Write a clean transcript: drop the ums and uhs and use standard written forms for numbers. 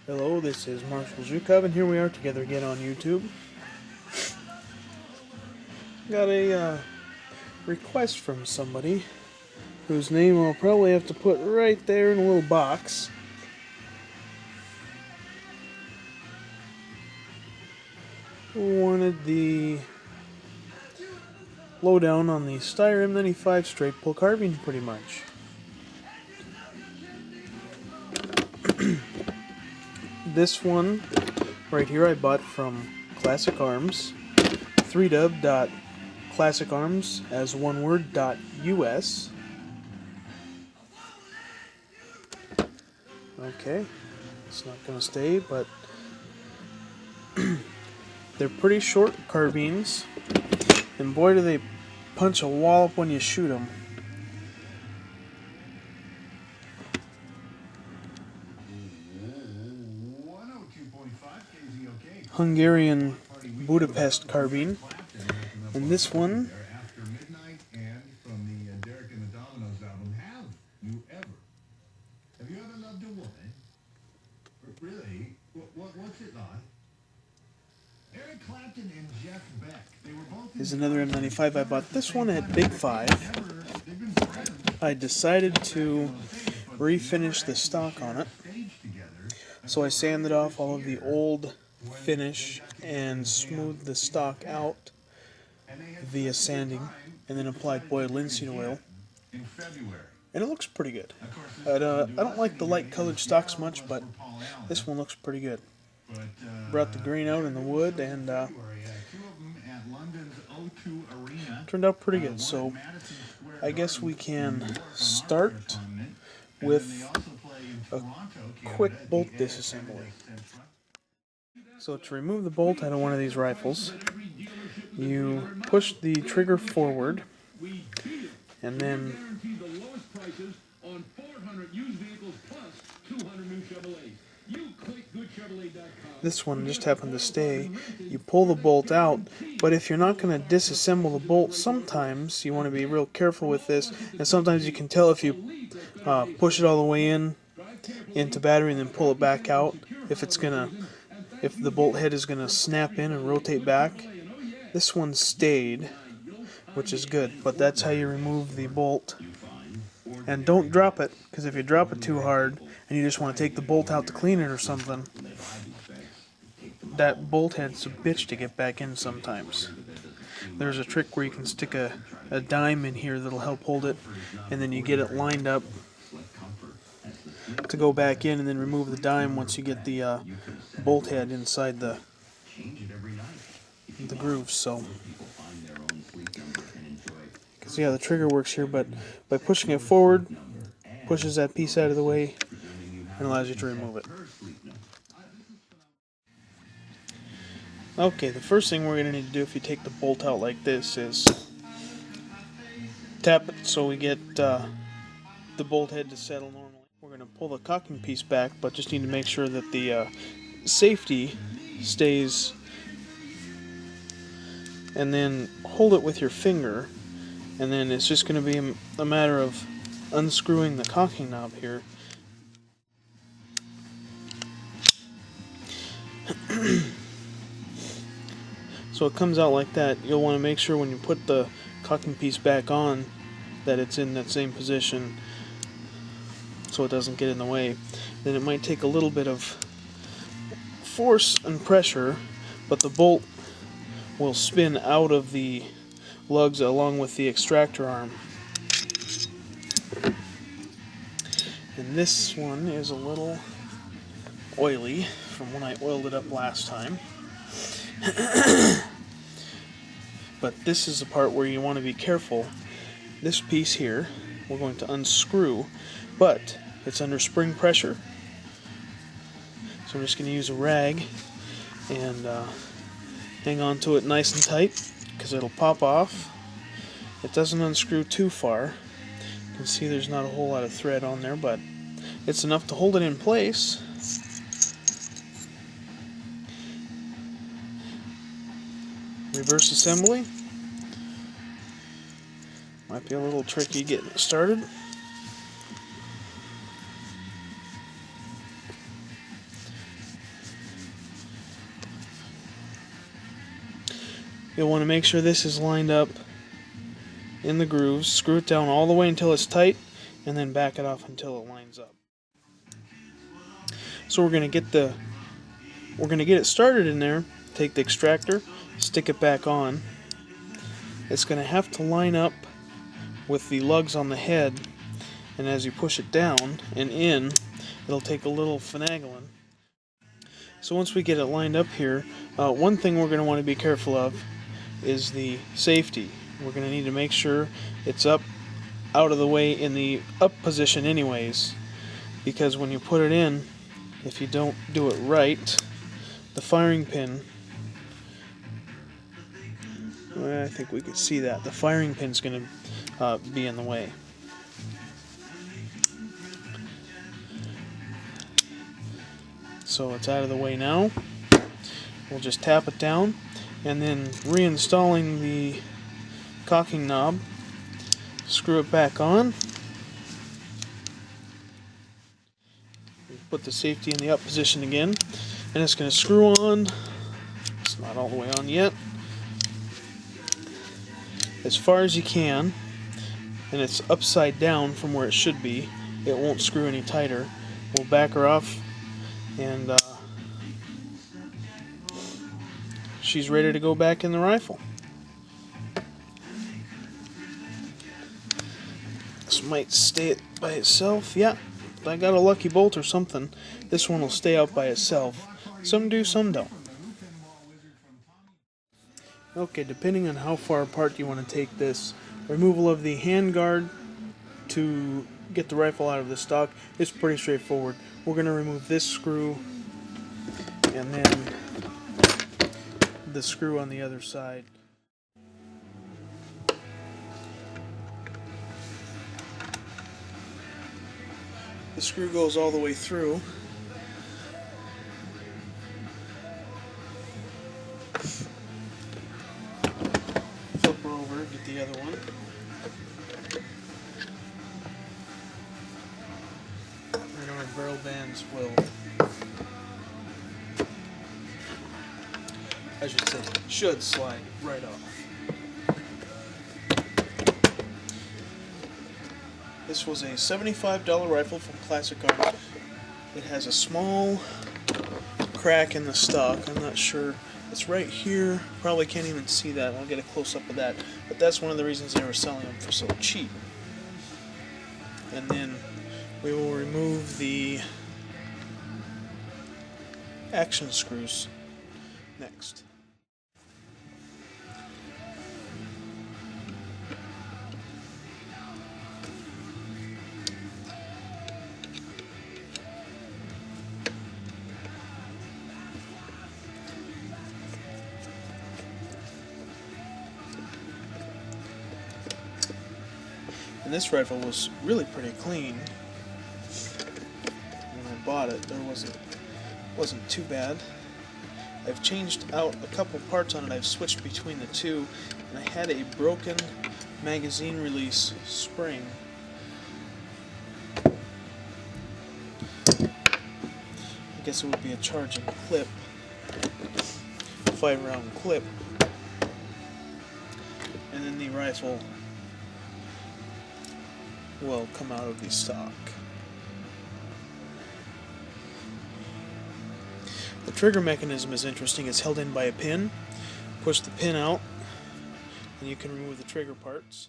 Hello, this is Marshall Zhukov, and here we are together again on YouTube. Got a request from somebody whose name I'll probably have to put right there in a little box. Who wanted the lowdown on the Steyr M95 straight pull carbine, pretty much. This one right here I bought from Classic Arms, 3w.classicarms as one word .us. Okay, it's not going to stay, but they're pretty short carbines, and boy do they punch a wallop when you shoot them. Hungarian Budapest carbine, and this one is another M95. I bought this one at Big 5. I decided to refinish the stock on it, so I sanded off all of the old finish and smoothed the stock out via sanding, and then applied boiled linseed oil, and it looks pretty good. I don't like the light colored stocks much, but this one looks pretty good. Brought the grain out in the wood, and turned out pretty good. So I guess we can start with a quick bolt disassembly. So to remove the bolt out of one of these rifles, you push the trigger forward, and then this one just happened to stay. You pull the bolt out, but if you're not going to disassemble the bolt, sometimes you want to be real careful with this, and sometimes you can tell if you push it all the way into battery and then pull it back out, if the bolt head is gonna snap in and rotate back. This one stayed, which is good, but that's how you remove the bolt. And don't drop it, because if you drop it too hard and you just want to take the bolt out to clean it or something, that bolt head's a bitch to get back in sometimes. There's a trick where you can stick a dime in here that'll help hold it, and then you get it lined up to go back in, and then remove the dime once you get the bolt head inside the groove. So, yeah, the trigger works here, but by pushing it forward, pushes that piece out of the way and allows you to remove it. Okay, the first thing we're going to need to do if you take the bolt out like this is tap it so we get the bolt head to settle normally. We're going to pull the cocking piece back, but just need to make sure that the safety stays, and then hold it with your finger, and then it's just going to be a matter of unscrewing the cocking knob here. So it comes out like that. You'll want to make sure when you put the cocking piece back on that it's in that same position so it doesn't get in the way. Then it might take a little bit of force and pressure, but the bolt will spin out of the lugs along with the extractor arm. And this one is a little oily from when I oiled it up last time. But this is the part where you want to be careful. This piece here we're going to unscrew, but it's under spring pressure, so I'm just going to use a rag and hang on to it nice and tight, because it'll pop off. It doesn't unscrew too far. You can see there's not a whole lot of thread on there, but it's enough to hold it in place. Reverse assembly. Might be a little tricky getting it started. You'll want to make sure this is lined up in the grooves. Screw it down all the way until it's tight, and then back it off until it lines up. So we're going to get it started in there. Take the extractor, stick it back on. It's going to have to line up with the lugs on the head, and as you push it down and in, it'll take a little finagling. So once we get it lined up here, one thing we're going to want to be careful of is the safety. We're going to need to make sure it's up out of the way in the up position anyways, because when you put it in, if you don't do it right, the firing pin, I think we could see that, the firing pin's going to be in the way. So it's out of the way now. We'll just tap it down, and then reinstalling the cocking knob, screw it back on, put the safety in the up position again, and it's going to screw on. It's not all the way on yet. As far as you can, and it's upside down from where it should be. It won't screw any tighter. We'll back her off, and she's ready to go back in the rifle. This might stay by itself. Yeah, I got a lucky bolt or something. This one will stay out by itself. Some do, some don't. Okay, depending on how far apart you want to take this, removal of the handguard to get the rifle out of the stock is pretty straightforward. We're going to remove this screw and then the screw on the other side. The screw goes all the way through. Flip her over, get the other one. And our barrel bands will, I should say, should slide right off. This was a $75 rifle from Classic Arms. It has a small crack in the stock. I'm not sure. It's right here. Probably can't even see that. I'll get a close-up of that. But that's one of the reasons they were selling them for so cheap. And then we will remove the action screws next. And this rifle was really pretty clean. When I bought it, there wasn't too bad. I've changed out a couple parts on it. I've switched between the two, and I had a broken magazine release spring. I guess it would be a charging clip, 5-round clip, and then the rifle will come out of the stock. The trigger mechanism is interesting. It's held in by a pin. Push the pin out, and you can remove the trigger parts.